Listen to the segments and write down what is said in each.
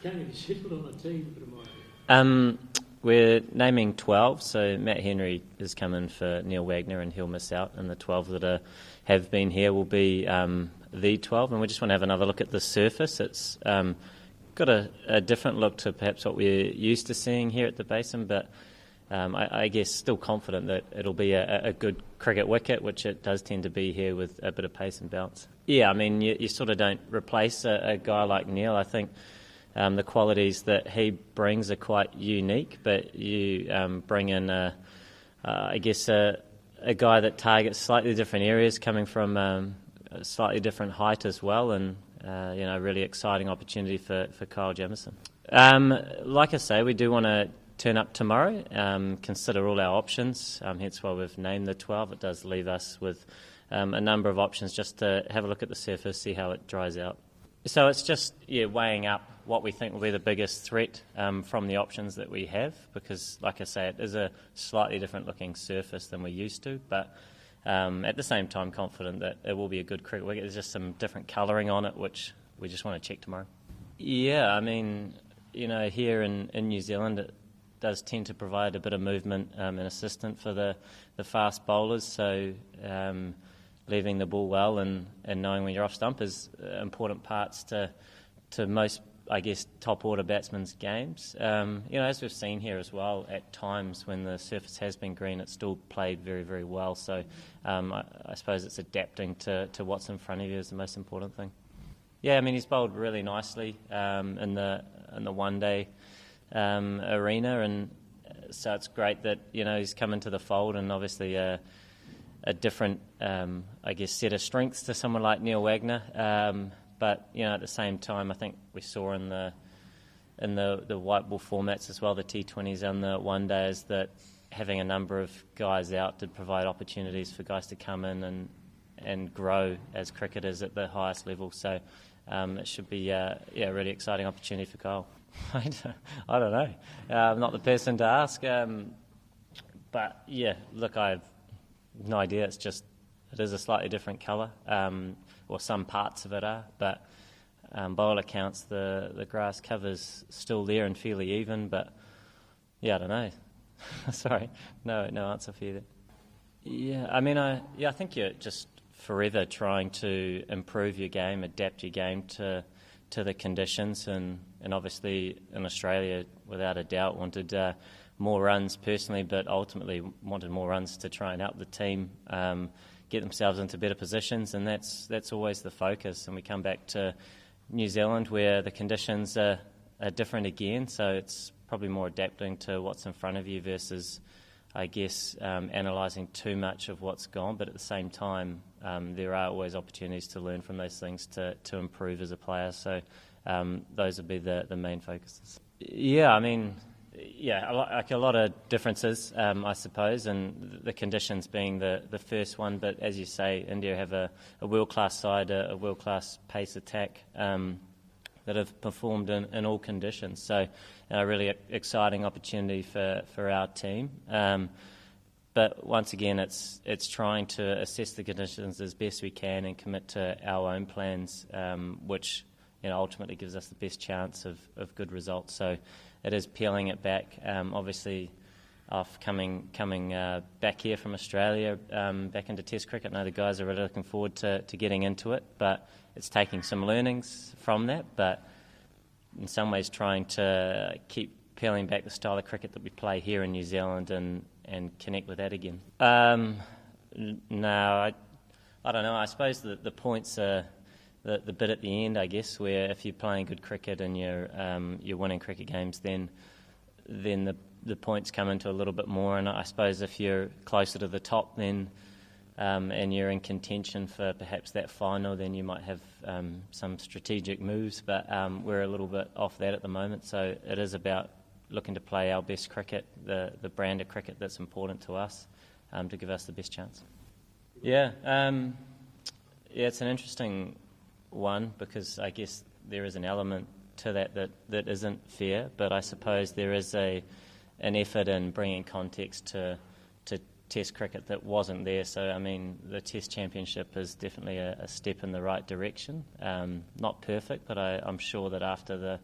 Kane, you settled on a team for the moment? We're naming 12, so Matt Henry is coming for Neil Wagner and he'll miss out, and the 12 that have been here will be the 12, and we just want to have another look at the surface. It's got a different look to perhaps what we're used to seeing here at the Basin, but I guess still confident that it'll be a good cricket wicket, which it does tend to be here with a bit of pace and bounce. Yeah, I mean, you sort of don't replace a guy like Neil. I think the qualities that he brings are quite unique, but you bring in, I guess, a guy that targets slightly different areas, coming from a slightly different height as well, and really exciting opportunity for Kyle Jamieson. Like I say, we do want to turn up tomorrow, consider all our options, hence why we've named the 12. It does leave us with a number of options just to have a look at the surface, see how it dries out. So it's just weighing up what we think will be the biggest threat from the options that we have, because, like I say, it is a slightly different looking surface than we're used to, but at the same time confident that it will be a good cricket wicket. There's just some different colouring on it, which we just want to check tomorrow. Yeah, I mean, here in New Zealand it does tend to provide a bit of movement and assistance for the fast bowlers, so leaving the ball well and knowing when you're off stump is important parts to most, I guess, top order batsmen's games. As we've seen here as well, at times when the surface has been green, it's still played very, very well. So I suppose it's adapting to what's in front of you is the most important thing. Yeah, I mean, he's bowled really nicely in the one day arena, and so it's great that he's come into the fold, and obviously a different, I guess, set of strengths to someone like Neil Wagner. But at the same time, I think we saw in the white ball formats as well, the T20s and the one days, that having a number of guys out did provide opportunities for guys to come in and grow as cricketers at the highest level. So it should be a really exciting opportunity for Kyle. I don't know. I'm not the person to ask. But yeah, look, I have no idea. It is a slightly different colour. Or some parts of it are, but by all accounts the grass cover's still there and fairly even, but I don't know. Sorry, no answer for you there. Yeah, I mean, I think you're just forever trying to improve your game, adapt your game to the conditions, and obviously in Australia, without a doubt, wanted more runs personally, but ultimately wanted more runs to try and help the team get themselves into better positions, and that's always the focus. And we come back to New Zealand where the conditions are different again, so it's probably more adapting to what's in front of you versus, I guess, analysing too much of what's gone. But at the same time, there are always opportunities to learn from those things to improve as a player, so those would be the main focuses. Yeah, I mean, like a lot of differences, I suppose, and the conditions being the first one. But as you say, India have a world-class side, a world-class pace attack that have performed in all conditions. So a really exciting opportunity for our team. But once again, it's trying to assess the conditions as best we can and commit to our own plans, which ultimately gives us the best chance of good results. So it is peeling it back. Obviously, off coming back here from Australia, back into Test cricket. I know the guys are really looking forward to getting into it, but it's taking some learnings from that, but in some ways trying to keep peeling back the style of cricket that we play here in New Zealand and connect with that again. No, I don't know. I suppose the points are the bit at the end, I guess, where if you're playing good cricket and you're winning cricket games, then the points come into a little bit more. And I suppose if you're closer to the top, then and you're in contention for perhaps that final, then you might have some strategic moves. But we're a little bit off that at the moment, so it is about looking to play our best cricket, the brand of cricket that's important to us, to give us the best chance. Yeah, it's an interesting one, because I guess there is an element to that isn't fair, but I suppose there is an effort in bringing context to Test cricket that wasn't there. So I mean, the Test Championship is definitely a step in the right direction. Not perfect, but I'm sure that after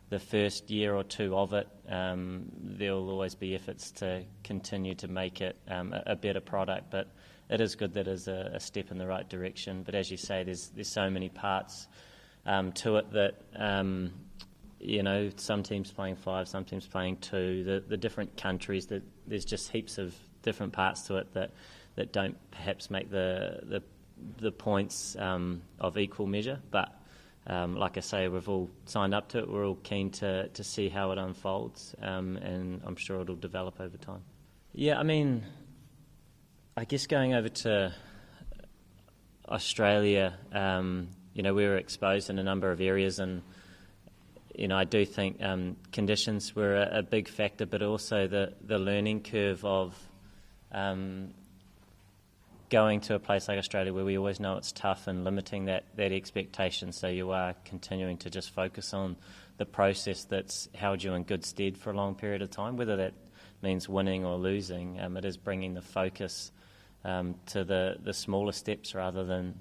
the first year or two of it. There will always be efforts to continue to make it a better product, but it is good that it is a step in the right direction. But as you say, there's so many parts to it that, some teams playing 5, some teams playing 2, the different countries, that there's just heaps of different parts to it that don't perhaps make the points of equal measure. But like I say, we've all signed up to it. We're all keen to see how it unfolds, and I'm sure it'll develop over time. Yeah, I mean, I guess going over to Australia, we were exposed in a number of areas, and I do think conditions were a big factor, but also the learning curve of going to a place like Australia where we always know it's tough, and limiting that expectation, so you are continuing to just focus on the process that's held you in good stead for a long period of time, whether that means winning or losing. It is bringing the focus to the smaller steps rather than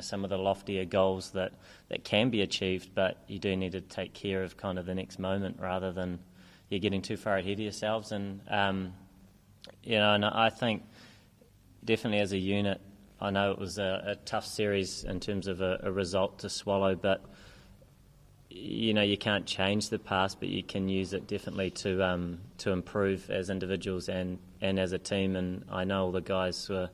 some of the loftier goals that can be achieved, but you do need to take care of kind of the next moment rather than you're getting too far ahead of yourselves. And and I think definitely as a unit, I know it was a tough series in terms of a result to swallow, but you can't change the past, but you can use it definitely to improve as individuals and as a team. And I know all the guys were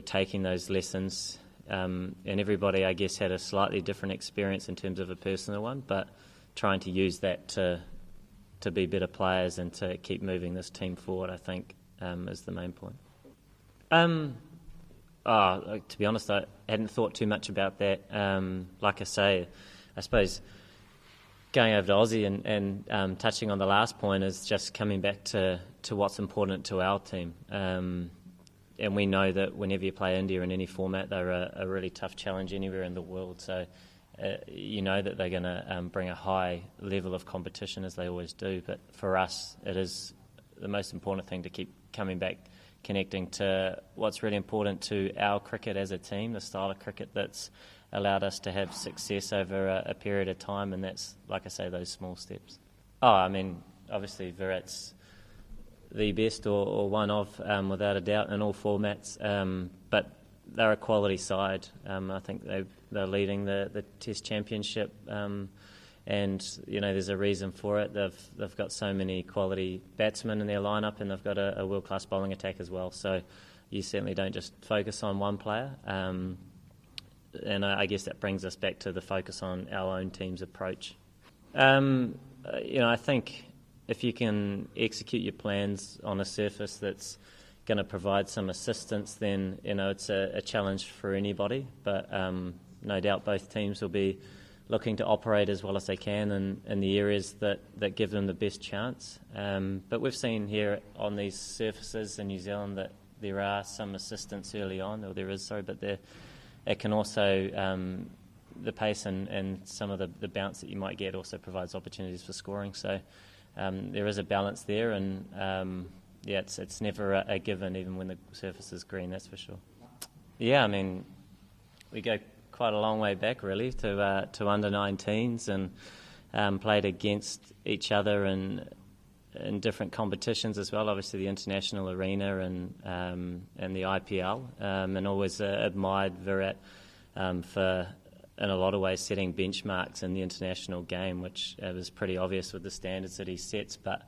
taking those lessons, and everybody, I guess, had a slightly different experience in terms of a personal one, but trying to use that to be better players and to keep moving this team forward, I think, is the main point. To be honest, I hadn't thought too much about that. Like I say, I suppose going over to Aussie and touching on the last point is just coming back to what's important to our team. And we know that whenever you play India in any format, they're a really tough challenge anywhere in the world. So you know that they're going to bring a high level of competition, as they always do. But for us, it is the most important thing to keep coming back, connecting to what's really important to our cricket as a team, the style of cricket that's allowed us to have success over a period of time, and that's, like I say, those small steps. I mean, obviously Virat's the best or one of, without a doubt, in all formats, but they're a quality side. I think they're leading the Test Championship, and there's a reason for it. They've got so many quality batsmen in their lineup, and they've got a world-class bowling attack as well. So you certainly don't just focus on one player. And I guess that brings us back to the focus on our own team's approach. I think if you can execute your plans on a surface that's going to provide some assistance, then it's a challenge for anybody. But no doubt both teams will be looking to operate as well as they can in the areas that give them the best chance. But we've seen here on these surfaces in New Zealand that there are some assistance early on, or there is, but it can also, the pace and some of the bounce that you might get also provides opportunities for scoring. So there is a balance there, and it's never a given, even when the surface is green, that's for sure. Yeah, I mean, we go quite a long way back, really, to under-19s, and played against each other in different competitions as well. Obviously, the international arena and the IPL, and always admired Virat for, in a lot of ways, setting benchmarks in the international game, which was pretty obvious with the standards that he sets. But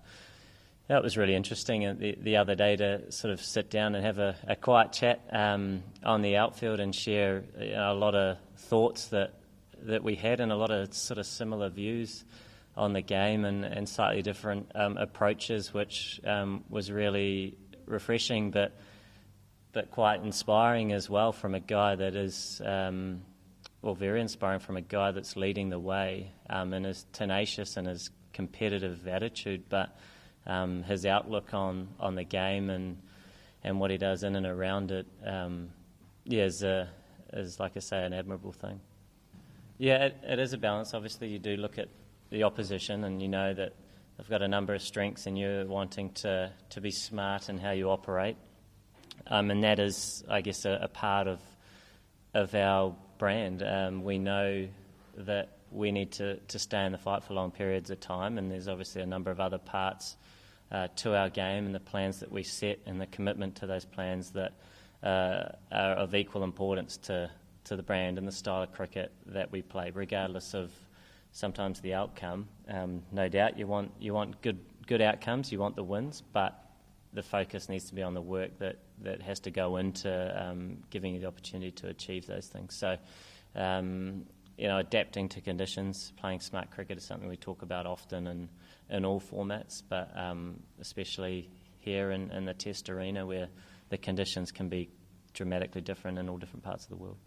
that was really interesting the other day to sort of sit down and have a quiet chat on the outfield and share a lot of thoughts that we had, and a lot of sort of similar views on the game and slightly different approaches, which was really refreshing, but quite inspiring as well from a guy that is, very inspiring from a guy that's leading the way and is tenacious in his competitive attitude, but his outlook on the game and what he does in and around it, is like I say, an admirable thing. Yeah, it is a balance. Obviously, you do look at the opposition, and you know that they've got a number of strengths, and you're wanting to be smart in how you operate, and that is, I guess, a part of our brand. We know that we need to stay in the fight for long periods of time, and there's obviously a number of other parts to our game and the plans that we set and the commitment to those plans that are of equal importance to the brand and the style of cricket that we play, regardless of sometimes the outcome. No doubt you want good outcomes, you want the wins, but the focus needs to be on the work that has to go into giving you the opportunity to achieve those things. So, adapting to conditions, playing smart cricket is something we talk about often in all formats, but especially here in the Test arena where the conditions can be dramatically different in all different parts of the world.